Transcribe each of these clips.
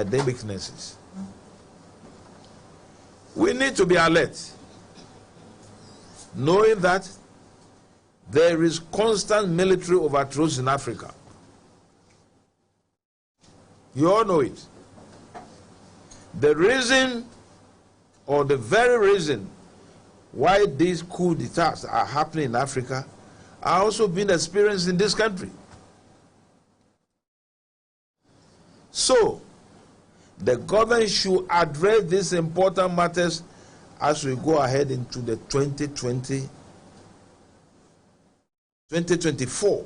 weaknesses. We need to be alert, knowing that there is constant military overthrows in Africa. You all know it. The reason, or the very reason, why these coup d'etats are happening in Africa are also being experienced in this country. So, the government should address these important matters as we go ahead into the 2024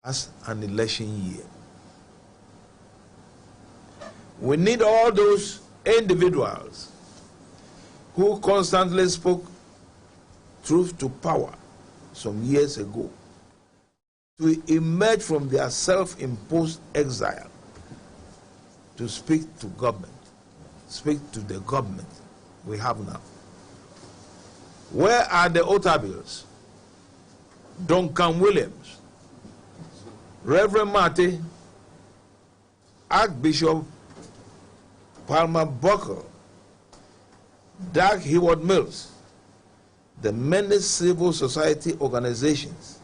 as an election year. We need all those individuals who constantly spoke truth to power some years ago to emerge from their self-imposed exile to speak to government, speak to the government we have now. Where are the Otabills? Duncan Williams, Reverend Marty, Archbishop Palmer Buckle, Doug Heward Mills, the many civil society organizations,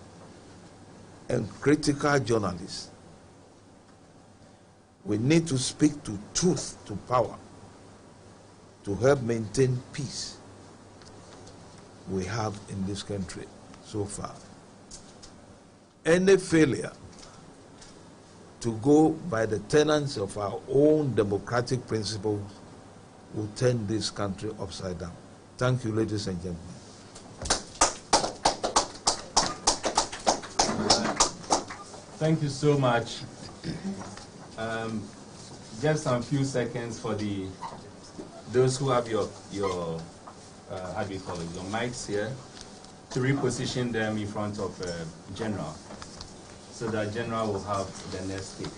and critical journalists. We need to speak to truth to power to help maintain peace we have in this country so far. Any failure to go by the tenets of our own democratic principles will turn this country upside down. Thank you, ladies and gentlemen. Thank you so much. Just some few seconds for those who have your how do you call it, your mics here, to reposition them in front of General, so that General will have the next speak.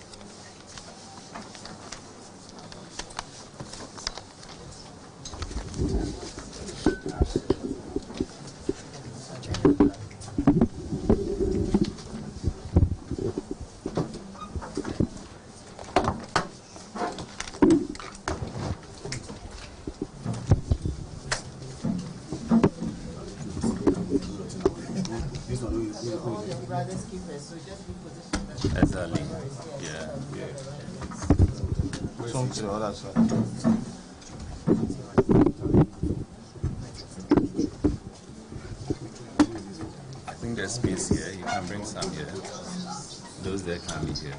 Exactly. Yeah. Some to the other side. I think there's space here. You can bring some here. Those there can be here.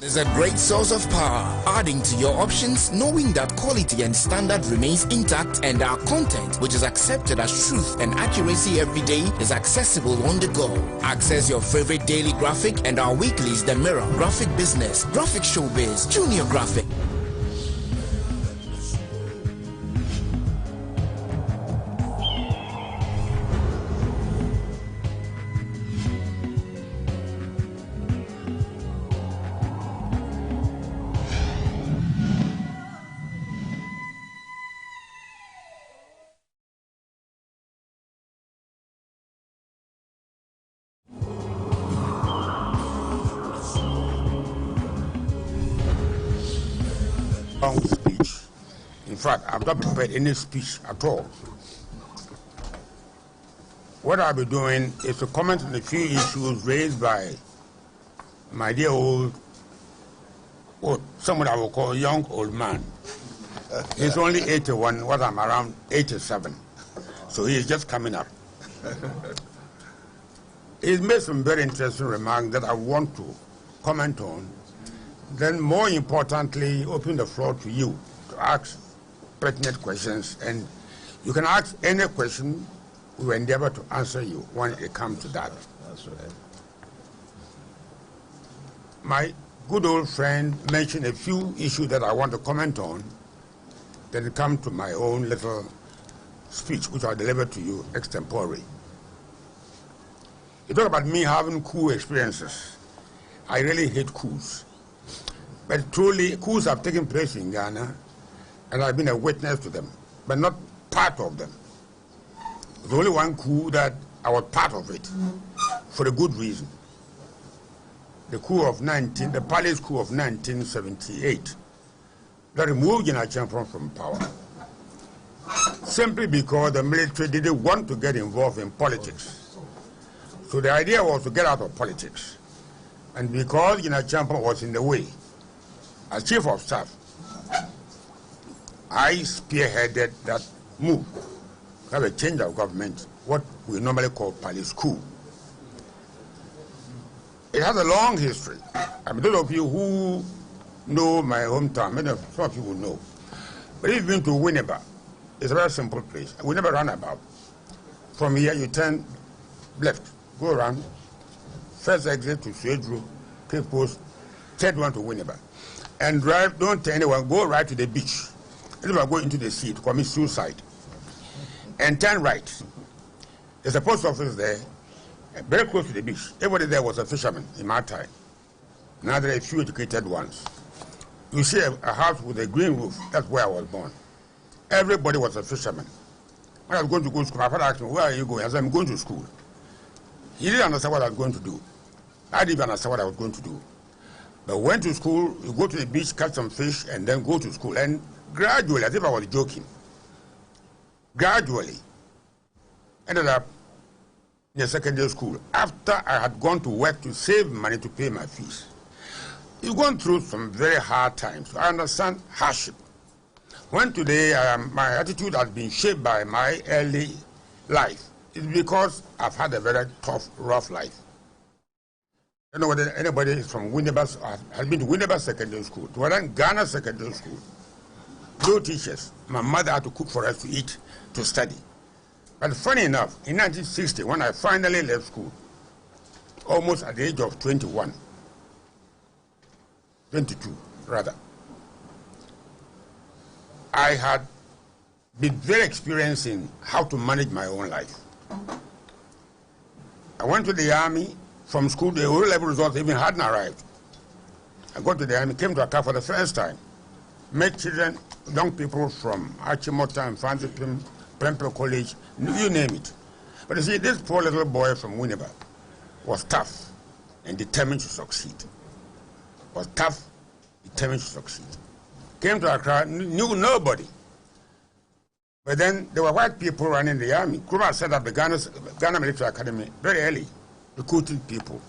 Is a great source of power, adding to your options, knowing that quality and standard remains intact, and our content, which is accepted as truth and accuracy every day, is accessible on the go. Access your favorite daily graphic and our weeklies, The Mirror, Graphic Business, Graphic Showbiz, Junior Graphic. Long speech. In fact, I've not prepared any speech at all. What I'll be doing is to comment on a few issues raised by my dear old, someone I will call young old man. He's only 81, what I'm around 87. So he's just coming up. He's made some very interesting remarks that I want to comment on. Then, more importantly, open the floor to you to ask pertinent questions. And you can ask any question, we will endeavor to answer you when it comes to that. That's right. My good old friend mentioned a few issues that I want to comment on, then come to my own little speech, which I'll deliver to you extempore. You talk about me having coup experiences. I really hate coups. But truly, coups have taken place in Ghana, and I've been a witness to them, but not part of them. There's only one coup that I was part of it, for a good reason. The palace coup of 1978, that removed General Champon from power, simply because the military didn't want to get involved in politics. So the idea was to get out of politics. And because General Champon was in the way, as chief of staff, I spearheaded that move to have a change of government, what we normally call palace coup. It has a long history. I mean, those of you who know my hometown, some of you will know. But if you've been to Winneba, it's a very simple place. We never run about. From here, you turn left, go around, first exit to Swedru, Cape Post, third one to Winneba. And drive, don't tell anyone, go right to the beach. If I go into the sea to commit suicide. And turn right. There's a post office there, very close to the beach. Everybody there was a fisherman in my time. Now there are a few educated ones. You see a house with a green roof. That's where I was born. Everybody was a fisherman. When I was going to go to school, my father asked me, where are you going? I said, I'm going to school. He didn't understand what I was going to do. I didn't understand what I was going to do. But went to school, you go to the beach, catch some fish, and then go to school. And gradually, as if I was joking, gradually ended up in a secondary school after I had gone to work to save money to pay my fees. You've gone through some very hard times. I understand hardship. When today my attitude has been shaped by my early life, it's because I've had a very tough, rough life. I don't know whether anybody is from Winneba, has been to Winneba Secondary School, to Ghana Secondary School. No teachers. My mother had to cook for us to eat, to study. But funny enough, in 1960, when I finally left school, almost at the age of 22 rather, I had been very experienced in how to manage my own life. I went to the army. From school, the O-level results even hadn't arrived. I got to the army, came to Accra for the first time, met children, young people from Achimota and Fanzipim, Prempeh College, you name it. But you see, this poor little boy from Winneba was tough and determined to succeed. Was tough, determined to succeed. Came to Accra, knew nobody. But then there were white people running the army. Nkrumah set up the Ghana Military Academy very early, recruiting people.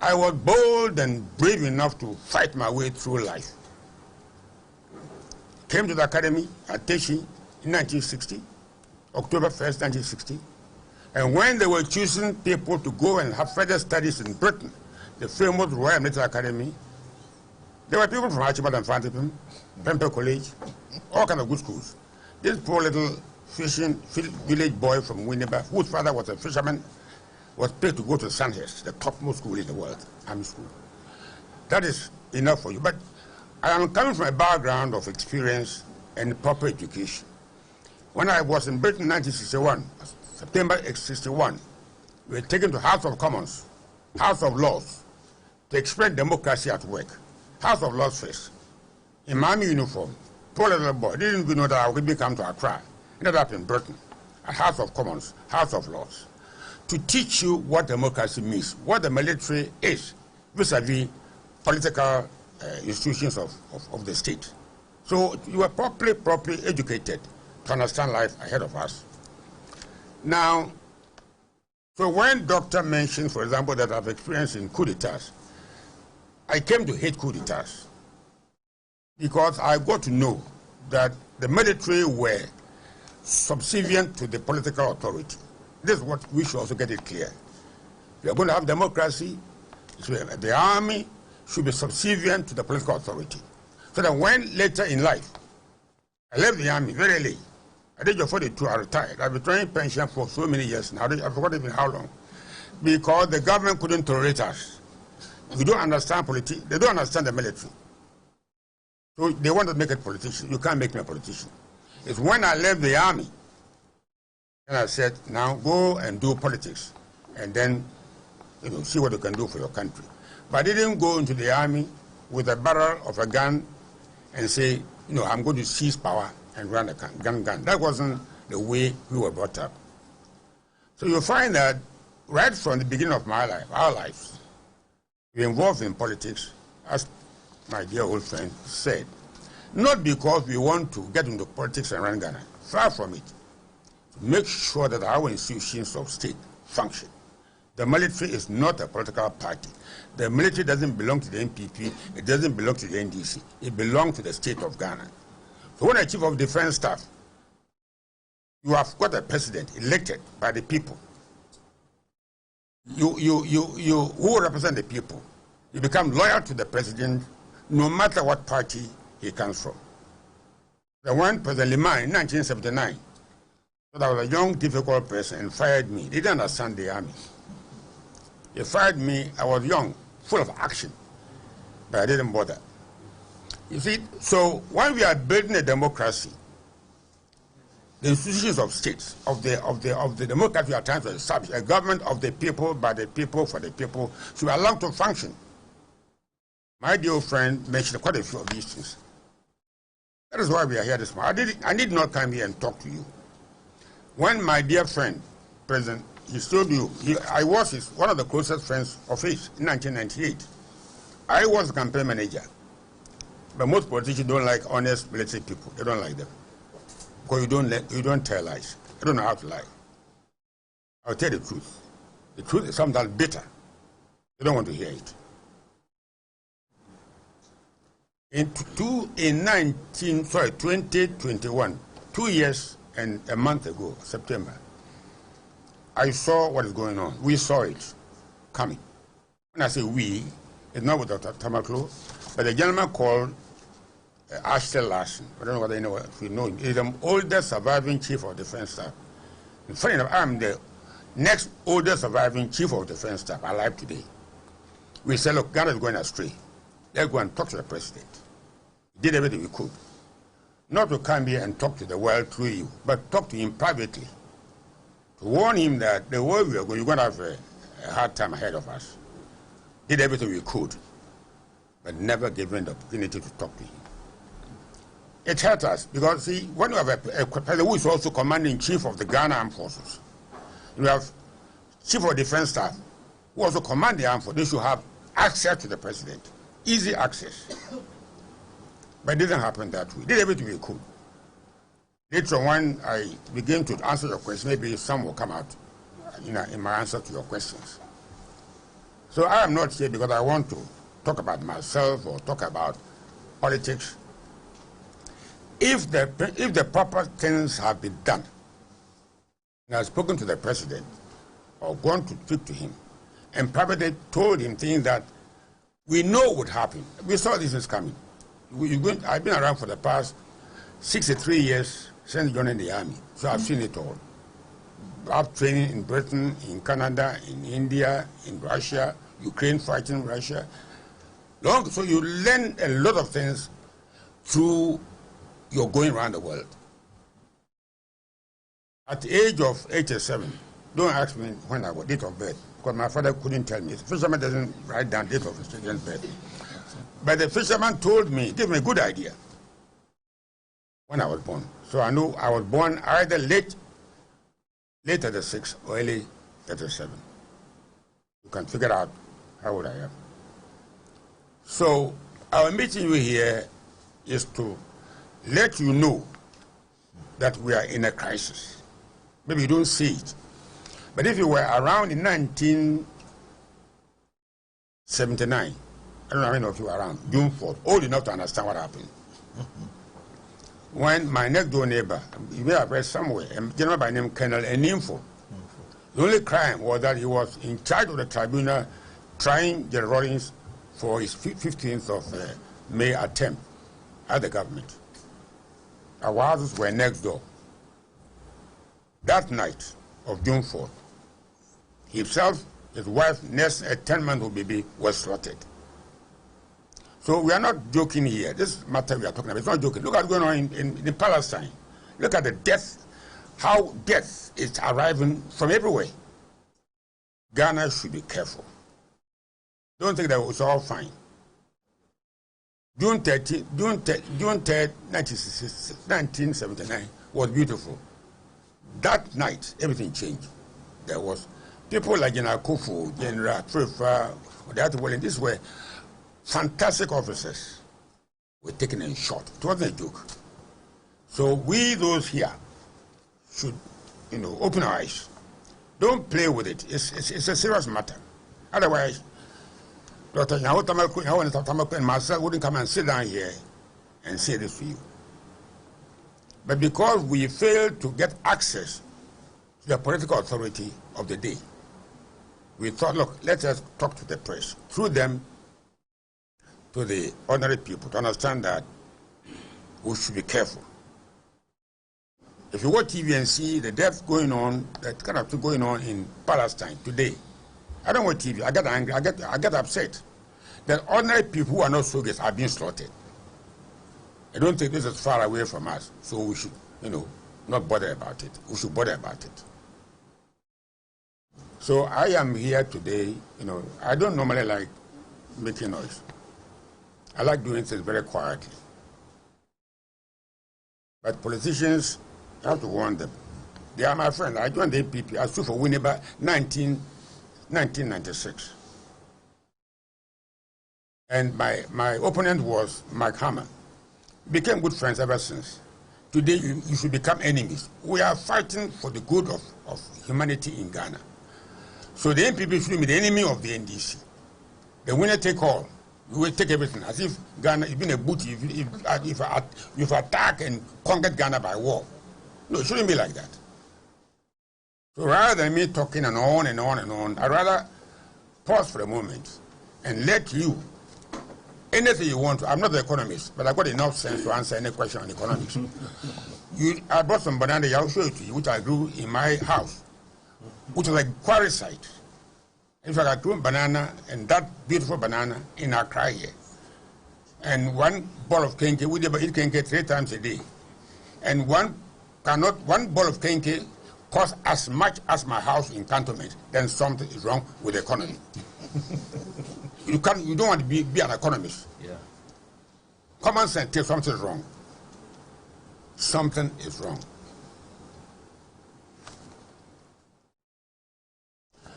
I was bold and brave enough to fight my way through life. Came to the academy at Teshi in 1960, October 1st, 1960. And when they were choosing people to go and have further studies in Britain, the famous Royal Military Academy, there were people from Achimota and Fanzipim, Prempeh College, all kinds of good schools. This poor little fishing village boy from Winneba, whose father was a fisherman, was paid to go to Sandhurst, the topmost school in the world, army school. That is enough for you. But I am coming from a background of experience and proper education. When I was in Britain in 1961, September 61, we were taken to House of Commons, House of Lords, to express democracy at work. House of Lords first. In my army uniform, poor little boy, didn't even know that I would come to Accra. Ended up in Britain, at House of Commons, House of Lords, to teach you what democracy means, what the military is, vis-a-vis political institutions of the state. So you were properly educated to understand life ahead of us. Now, so when Doctor mentioned, for example, that I've experienced in coup d'etats, I came to hate coup d'etats because I got to know that the military were subservient to the political authority. This is what we should also get it clear. We are going to have democracy. The army should be subservient to the political authority. So that when later in life, I left the army very late. At the age of 42, I retired. I've been drawing pension for so many years now. I forgot even how long. Because the government couldn't tolerate us. We don't understand politics. They don't understand the military. So they want to make it politician. You can't make me a politician. It's when I left the army, and I said, now go and do politics, and then, see what you can do for your country. But I didn't go into the army with a barrel of a gun and say, I'm going to seize power and run a gun. That wasn't the way we were brought up. So you find that right from the beginning of my life, our lives, we're involved in politics, as my dear old friend said, not because we want to get into politics and run Ghana. Far from it. To make sure that our institutions of state function. The military is not a political party. The military doesn't belong to the NPP. It doesn't belong to the NDC. It belongs to the state of Ghana. So when a chief of defense staff, you have got a president elected by the people. You who represent the people, you become loyal to the president no matter what party he comes from. The one President Liman in 1979, that I was a young, difficult person and fired me. He didn't understand the army. He fired me, I was young, full of action, but I didn't bother. You see, so when we are building a democracy, the institutions of states, of the democracy we are trying to establish, a government of the people, by the people, for the people, should be allowed to function. My dear friend mentioned quite a few of these things. That is why we are here this morning. I did not come here and talk to you. When my dear friend, President, he told you, I was one of the closest friends of his in 1998. I was the campaign manager. But most politicians don't like honest military people. They don't like them. Because you don't tell lies. You don't know how to lie. I'll tell the truth. The truth is sometimes bitter. You don't want to hear it. In 2021, 2 years and a month ago, September, I saw what is going on. We saw it coming. When I say we, it's not with Dr. Tamaklo, but a gentleman called Ashton Larson. I don't know whether you know him. He's the oldest surviving chief of defense staff. And funny enough, I'm the next oldest surviving chief of defense staff alive today. We said, look, Ghana is going astray. Let's go and talk to the president. We did everything we could. Not to come here and talk to the world through you, but talk to him privately. To warn him that the way we are going, you're going to have a hard time ahead of us. Did everything we could, but never given the opportunity to talk to him. It hurt us because, see, when you have a president who is also commanding chief of the Ghana Armed Forces, you have chief of defense staff who also command the armed forces, they should have access to the president, easy access. But it didn't happen that way. Did everything we could. Later on, when I begin to answer your question, maybe some will come out in my answer to your questions. So I am not here because I want to talk about myself or talk about politics. If the proper things have been done, and I've spoken to the president or gone to speak to him, and privately told him things that we know would happen. We saw this is coming. I've been around for the past 63 years since joining the army, so I've seen it all. I've trained in Britain, in Canada, in India, in Russia, Ukraine fighting Russia. So you learn a lot of things through your going around the world. At the age of 87, don't ask me when I was date of birth, because my father couldn't tell me. The fisherman doesn't write down date of his children's birth. But the fisherman told me, gave me a good idea when I was born. So I knew I was born either late 36 or early 37. You can figure out how old I am. So our meeting you here is to let you know that we are in a crisis. Maybe you don't see it. But if you were around in 1979, I don't know how many of you were around, June 4th, old enough to understand what happened. When my next door neighbor, you may have read somewhere, a gentleman by the name Colonel Eninfo, the only crime was that he was in charge of the tribunal trying the Rawlings for his 15th of May attempt at the government. Our houses were next door. That night of June 4th, himself, his wife, next a 10-month-old baby was slaughtered. So we are not joking here. This matter we are talking about, it's not joking. Look at what's going on in Palestine. Look at the death, how death is arriving from everywhere. Ghana should be careful. Don't think that it's all fine. June 3rd, 1979 was beautiful. That night, everything changed. there was people like General Kufu, General Prefa, these were fantastic officers were taken and shot. It wasn't a joke. So we, those here, should, open our eyes. Don't play with it. It's a serious matter. Otherwise, Dr. Nyawo Tamako and myself wouldn't come and sit down here and say this to you. But because we failed to get access to the political authority of the day, we thought, look, let us talk to the press, through them to the ordinary people, to understand that we should be careful. If you watch TV and see the death going on, that kind of thing going on in Palestine today, I don't watch TV. I get angry. I get upset that ordinary people who are not soldiers are being slaughtered. I don't think this is far away from us, so we should, not bother about it. We should bother about it. So I am here today. I don't normally like making noise. I like doing things very quietly. But politicians, I have to warn them. They are my friends. I joined the APP. I stood for Winneba 1996. And my opponent was Mike Hammer. Became good friends ever since. Today, you should become enemies. We are fighting for the good of humanity in Ghana. So the NPP should be the enemy of the NDC. The winner take all. You will take everything, as if Ghana has been a booty, if you've attacked and conquered Ghana by war. No, it shouldn't be like that. So rather than me talking and on and on and on, I'd rather pause for a moment and let you, anything you want to. I'm not the economist, but I've got enough sense to answer any question on economics. I brought some banana, I'll show it to you, which I grew in my house, which is like quarry site. In fact, I grew banana, and that beautiful banana in Accra here. And one ball of kenke, we eat kenke 3 times a day. And one ball of kenke costs as much as my house in Cantonment. Then something is wrong with the economy. You don't want to be an economist. Yeah. Common sense tells something is wrong. Something is wrong.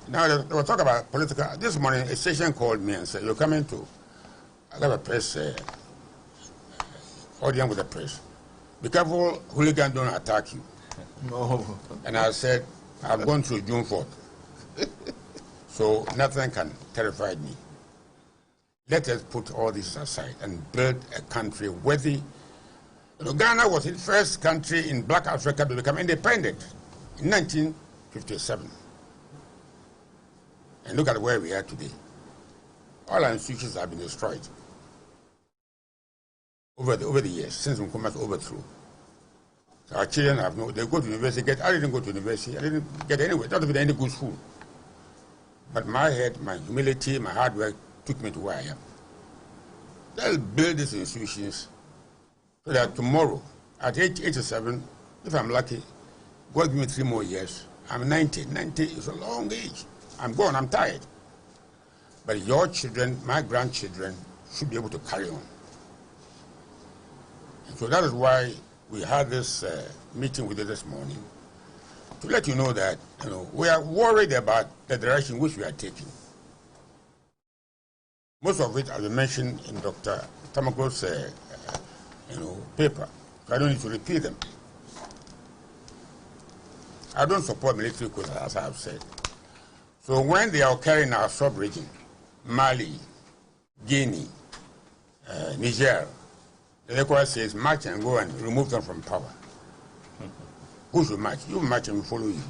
Now, we'll talk about political. This morning, a station called me and said, you're coming to have a press audience with the press. Be careful, hooligans don't attack you. No. And I said, I've gone through June 4th. So nothing can terrify me. Let us put all this aside and build a country worthy. Ghana was the first country in Black Africa to become independent in 1957. And look at where we are today. All our institutions have been destroyed over the years, since Nkrumah's overthrow. So our children they go to university. I didn't go to university. I didn't get anywhere, not even any good school. But my head, my humility, my hard work took me to where I am. Let's build these institutions so that tomorrow, at age 87, if I'm lucky, God give me 3 more years, I'm 90. 90 is a long age. I'm gone, I'm tired. But your children, my grandchildren, should be able to carry on. And so that is why we had this meeting with you this morning, to let you know that we are worried about the direction which we are taking. Most of it, as I mentioned in Dr. Tamako's paper, so I don't need to repeat them. I don't support military coup, as I have said. So when they are carrying our sub-region, Mali, Guinea, Niger, the ECOWAS says march and go and remove them from power. Who should march? You march and we follow you.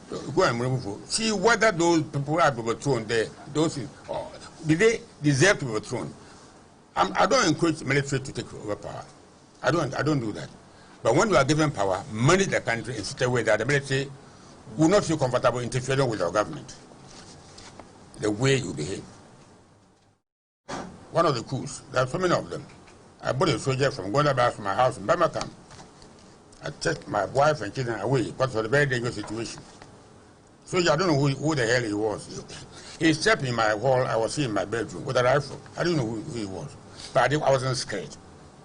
So go and remove them. See whether those people are overthrown there, did they deserve to be overthrown? I don't encourage the military to take over power. I don't do that. But when you are given power, manage the country in such a way that the military will not feel comfortable interfering with your government. The way you behave. One of the coups, there are so many of them. I brought a soldier from Gondabas from my house in Bamakam. I took my wife and children away because it was a very dangerous situation. Soldier, I don't know who the hell he was. He stepped in my hall, I was in my bedroom with a rifle. I didn't know who he was. But I wasn't scared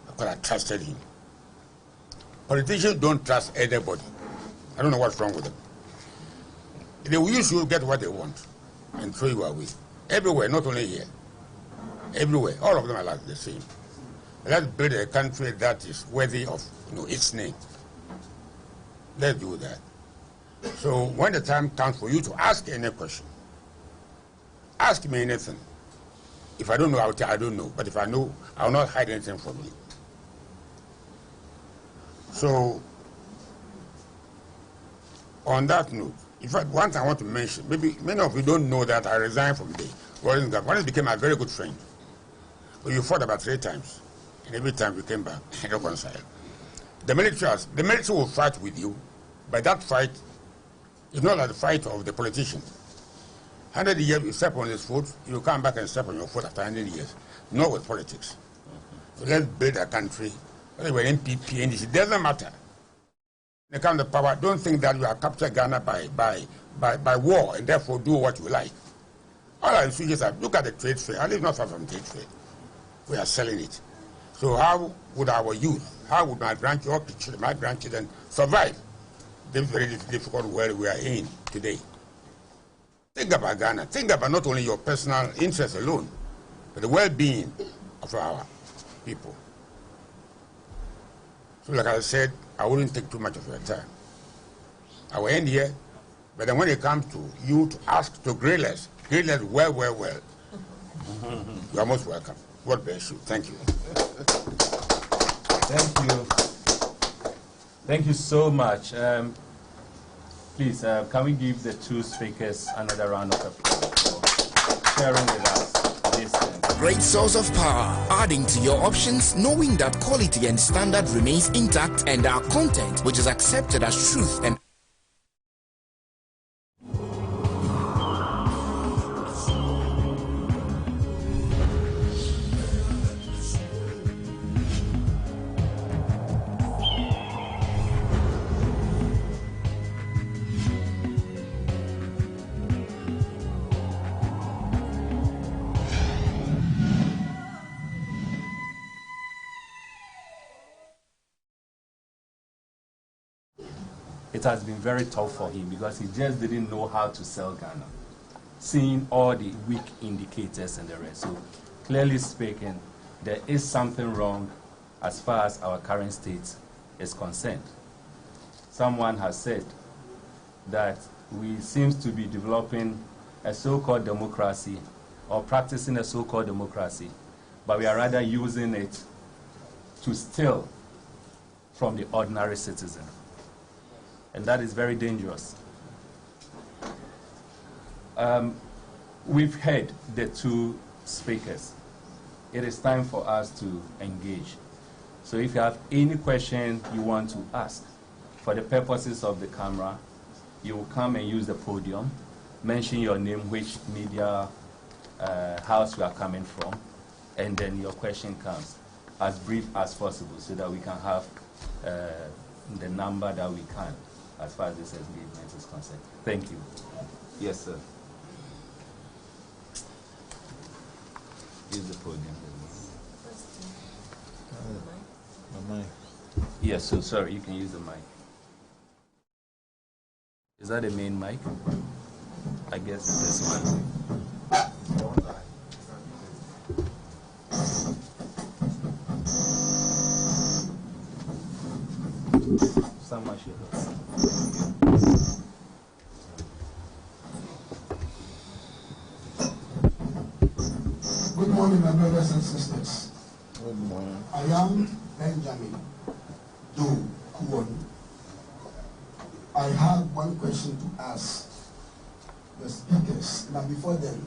because I trusted him. Politicians don't trust anybody. I don't know what's wrong with them. They will use you to get what they want and throw you away. Everywhere, not only here. Everywhere. All of them are like the same. Let's build a country that is worthy of its name. Let's do that. So when the time comes for you to ask any question, ask me anything. If I don't know, I'll tell I don't know. But if I know, I will not hide anything from you. So, on that note, in fact, one thing I want to mention, maybe many of you don't know that I resigned from the Warren government. Warren became a very good friend. But you fought about 3 times. And every time we came back and reconciled. The military will fight with you, but that fight is not like the fight of the politicians. 100 years you step on his foot, you come back and step on your foot after 100 years. Not with politics. So let's build a country. Whether we're NPP, NDC, it doesn't matter. When they come to power, don't think that you are captured Ghana by war and therefore do what you like. All our institutions are, look at the trade fair. I live not far from trade fair. We are selling it. So how would our youth, how would my grandchildren survive this very difficult world we are in today? Think about Ghana. Think about not only your personal interest alone, but the well-being of our people. So like I said, I wouldn't take too much of your time. I will end here, but then when it comes to you to ask to grill us well, you are most welcome. God bless you. Thank you. Thank you. Thank you so much. Please, can we give the 2 speakers another round of applause for sharing with us this thing. Great source of power, adding to your options, knowing that quality and standard remains intact, and our content, which is accepted as truth and it has been very tough for him because he just didn't know how to sell Ghana, seeing all the weak indicators and the rest. So clearly speaking, there is something wrong as far as our current state is concerned. Someone has said that we seem to be developing a so-called democracy or practicing a so-called democracy, but we are rather using it to steal from the ordinary citizen. And that is very dangerous. We've heard the 2 speakers. It is time for us to engage. So if you have any question you want to ask, for the purposes of the camera, you will come and use the podium, mention your name, which media house you are coming from, and then your question comes as brief as possible so that we can have the number that we can as far as this engagement is concerned. Thank you. Yes, sir. Use the podium. My mic. Yes, so sorry, you can use the mic. Is that the main mic? I guess this one. Someone should have. Good morning, my brothers and sisters. Good morning. I am Benjamin Do Kuon. I have one question to ask the speakers, but before then,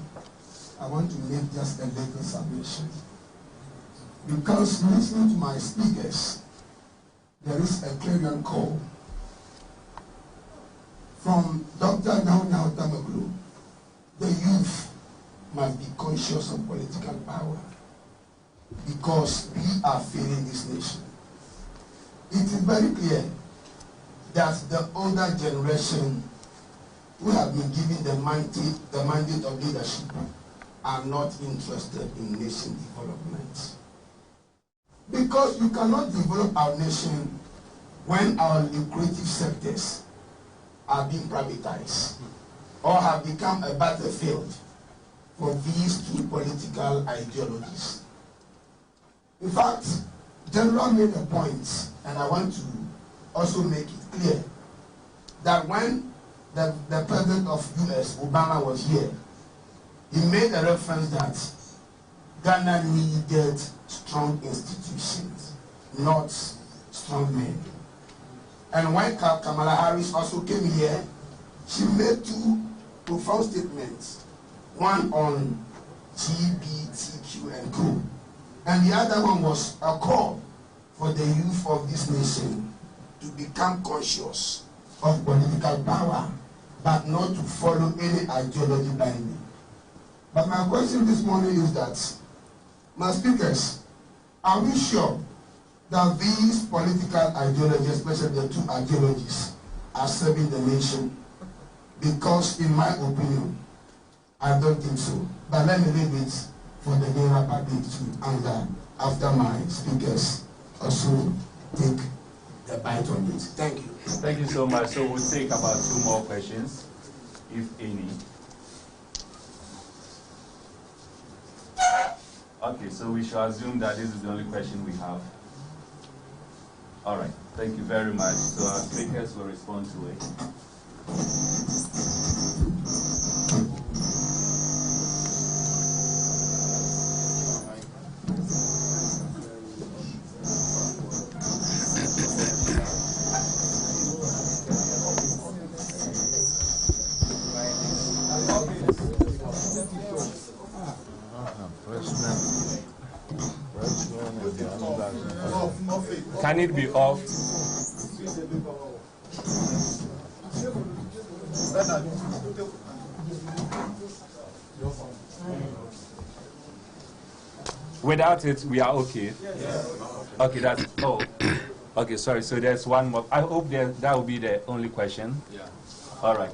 I want to make just a little submission. Because listening to my speakers, there is a clarion call from Dr. Now Tamaglu. The youth must be conscious of political power because we are failing this nation. It is very clear that the older generation who have been given the mandate of leadership are not interested in nation development. Because you cannot develop our nation when our lucrative sectors are being privatized or have become a battlefield for these two political ideologies. In fact, General made a point, and I want to also make it clear, that when the president of US, Obama, was here, he made a reference that Ghana needed strong institutions, not strong men. And when Kamala Harris also came here, she made two profound statements, one on LGBTQ and co, and the other one was a call for the youth of this nation to become conscious of political power, but not to follow any ideology blindly. But my question this morning is that, my speakers, are we sure that these political ideologies, especially the two ideologies, are serving the nation? Because in my opinion, I don't think so. But let me leave it for the general public to answer after my speakers also take the bite on it. Thank you. Thank you so much. So we'll take about 2 more questions, if any. Okay, so we shall assume that this is the only question we have. All right, thank you very much. So our speakers will respond to it. Can it be off? Without it, we are okay. Okay, that's okay. Sorry. So there's one more. I hope that will be the only question. Yeah. All right.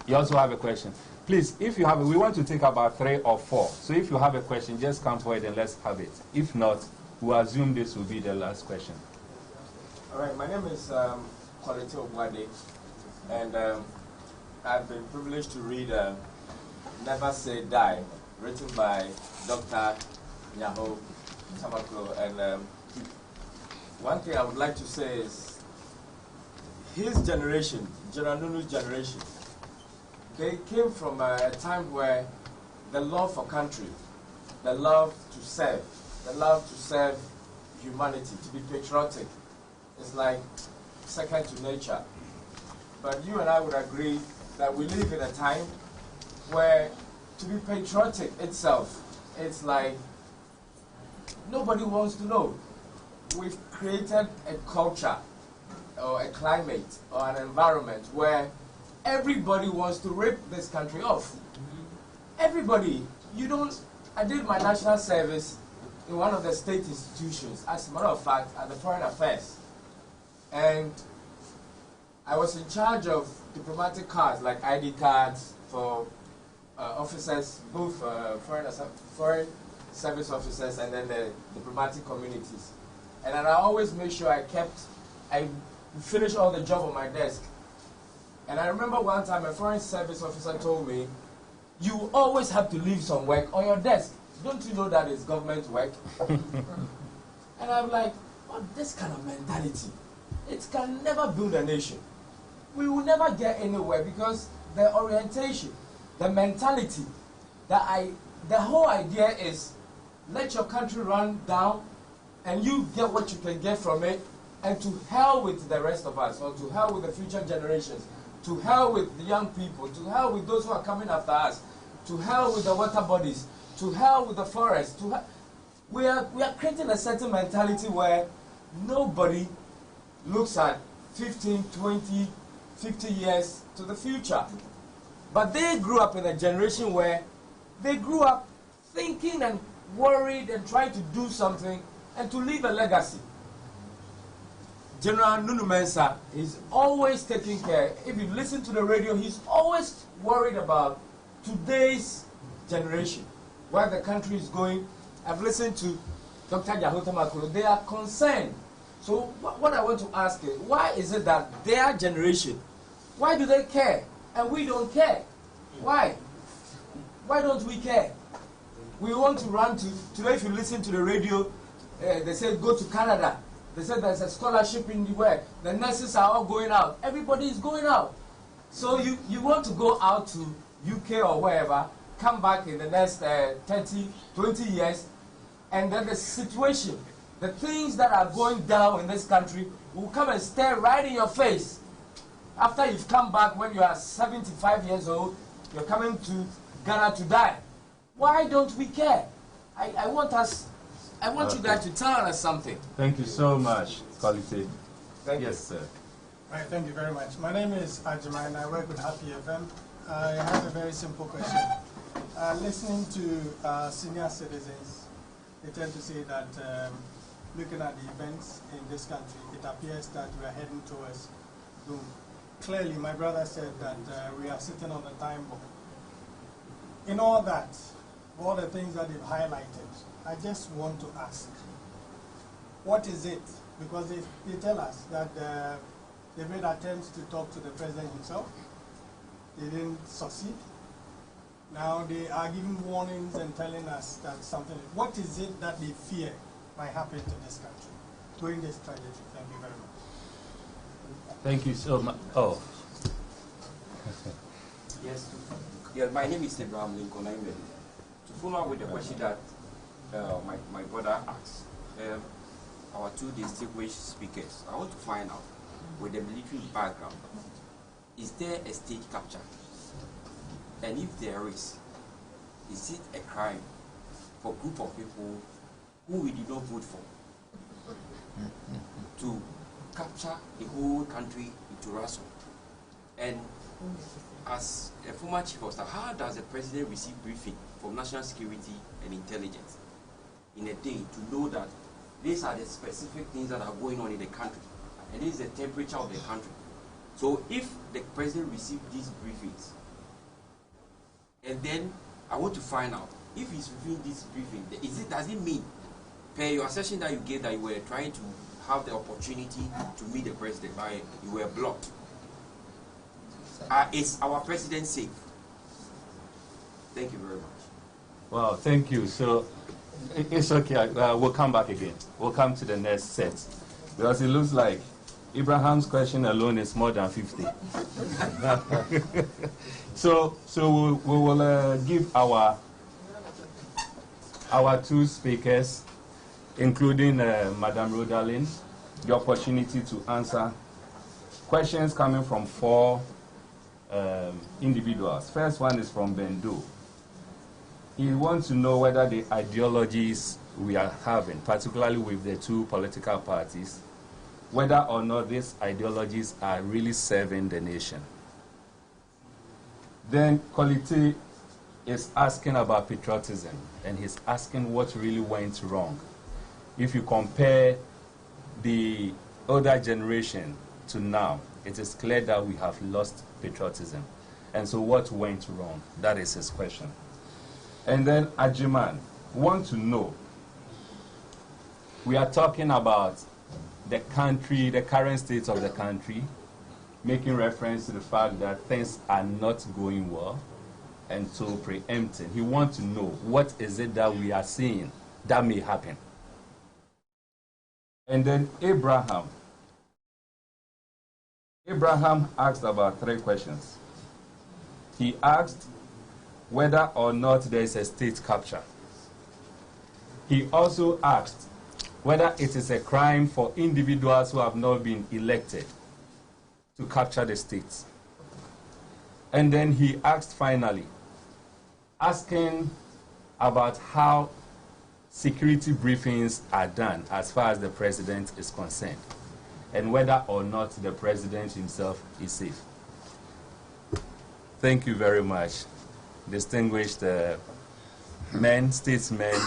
You also have a question. Please, if you have, we want to take about 3 or 4. So if you have a question, just come forward and let's have it. If not, we'll assume this will be the last question. All right, my name is Quality Obwade, and I've been privileged to read Never Say Die, written by Dr. Nyaho Tamaklo. And one thing I would like to say is his generation, General Nunu's generation, they came from a time where the love for country, the love to serve humanity, to be patriotic, is like second to nature. But you and I would agree that we live in a time where to be patriotic itself, it's like nobody wants to know. We've created a culture or a climate or an environment where everybody wants to rip this country off. Everybody. I did my national service in one of the state institutions, as a matter of fact, at the Foreign Affairs. And I was in charge of diplomatic cards, like ID cards for officers, both foreign service officers and then the diplomatic communities. And then I always made sure I finished all the job on my desk. And I remember one time a foreign service officer told me, you always have to leave some work on your desk. Don't you know that it's government work? And I'm like, oh, this kind of mentality, it can never build a nation. We will never get anywhere because the orientation, the mentality, the whole idea is let your country run down and you get what you can get from it, and to hell with the rest of us, or to hell with the future generations, to hell with the young people, to hell with those who are coming after us, to hell with the water bodies, to hell with the forest. We are creating a certain mentality where nobody looks at 15, 20, 50 years to the future. But they grew up in a generation where they grew up thinking and worried and trying to do something and to leave a legacy. General Nunu Mensah is always taking care. If you listen to the radio, he's always worried about today's generation, where the country is going. I've listened to Dr. Yahota Makolo. They are concerned. So what I want to ask is, why is it that their generation Why do they care? And we don't care. Why? Why don't we care? We want to run to, today if you listen to the radio, they say go to Canada. They said there's a scholarship in the West. The nurses are all going out. Everybody is going out. So you want to go out to UK or wherever, come back in the next 30, 20 years, and then the situation, the things that are going down in this country will come and stare right in your face. After you've come back when you are 75 years old, you're coming to Ghana to die. Why don't we care? I want you guys to tell us something. Thank you so much, Quality. Thank you. Yes, sir. Right, thank you very much. My name is Ajima and I work with Happy FM. I have a very simple question. Listening to senior citizens, they tend to say that looking at the events in this country, it appears that we are heading towards doom. Clearly, my brother said that we are sitting on a time bomb. In all that, all the things that they've highlighted, I just want to ask, what is it? Because they tell us that they made attempts to talk to the president himself. They didn't succeed. Now they are giving warnings and telling us that something. What is it that they fear might happen to this country during this tragedy? Thank you very much. Thank you so much. Oh. Yes. Yeah, my name is Abraham Lincoln. To follow up with the question that my brother asked, our two distinguished speakers, I want to find out, with the military background, is there a state capture? And if there is it a crime for a group of people who we did not vote for to capture the whole country into ransom? And as a former chief of staff, how does the president receive briefing from national security and intelligence in a day to know that these are the specific things that are going on in the country and this is the temperature of the country? So if the president received these briefings, and then I want to find out if he's reviewing this briefing, does it mean, per your assertion that you gave, that you were trying to have the opportunity to meet the president, but you were blocked? Is our president safe? Thank you very much. Wow, thank you. So it's okay. We'll come back again. We'll come to the next set, because it looks like Abraham's question alone is more than 50. So we will give our two speakers, including Madame Rodalyn, the opportunity to answer questions coming from four individuals. First one is from Bendo. He wants to know whether the ideologies we are having, particularly with the two political parties, whether or not these ideologies are really serving the nation. Then Quality is asking about patriotism, and he's asking what really went wrong. If you compare the older generation to now, it is clear that we have lost patriotism. And so what went wrong? That is his question. And then Ajiman wants to know, we are talking about the country, the current state of the country, making reference to the fact that things are not going well, and so preempting. He wants to know, what is it that we are seeing that may happen? And then Abraham asked about three questions. He asked whether or not there is a state capture. He also asked whether it is a crime for individuals who have not been elected to capture the states. And then he asked finally, asking about how security briefings are done as far as the president is concerned, and whether or not the president himself is safe. Thank you very much, distinguished men, statesmen,